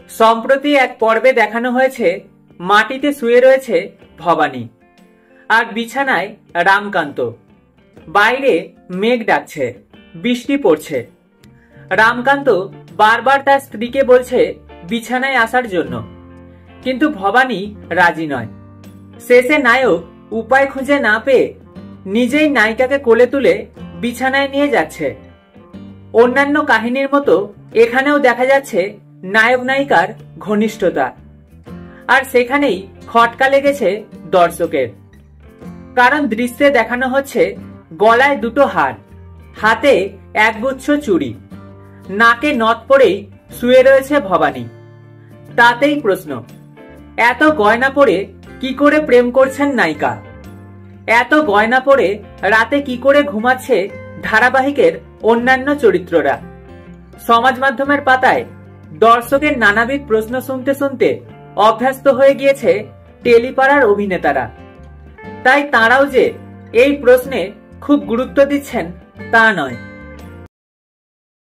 সম্প্রতি এক পর্বে দেখানো হয়েছে মাটিতে শুয়ে রয়েছে ভবানী আর বিছানায় রামকান্ত। বাইরে মেঘ ডাকছে, বৃষ্টি পড়ছে। রামকান্ত বারবার তার স্ত্রীকে বলছে বিছানায় আসার জন্য, কিন্তু ভবানী রাজি নয়। শেষে নায়ক উপায় খুঁজে না পেয়ে নিজেই নায়িকাকে কোলে তুলে বিছানায় নিয়ে যাচ্ছে। অন্যান্য কাহিনীর মতো এখানেও দেখা যাচ্ছে নায়ক নায়িকার ঘনিষ্ঠতা, আর সেখানেই খটকা লেগেছে দর্শকের। কারণ দৃশ্যে দেখানো হচ্ছে গলায় দুটো হার, হাতে একগুচ্ছ চুড়ি, নাকে নথ পরেই শুয়ে রয়েছে ভবানী। তাতেই প্রশ্ন, এত গয়না পরে কি করে প্রেম করছেন নায়িকা? এত গয়না পরে রাতে কি করে ঘুমাচ্ছে ধারাবাহিকের অন্যান্য চরিত্ররা? সমাজ মাধ্যমের পাতায় দর্শকের নানাবিধ প্রশ্ন শুনতে শুনতে অভ্যস্ত হয়ে গিয়েছে টেলিপাড়ার অভিনেতারা। তাই তাঁরাও যে এই প্রশ্নে খুব গুরুত্ব দিচ্ছেন তা নয়।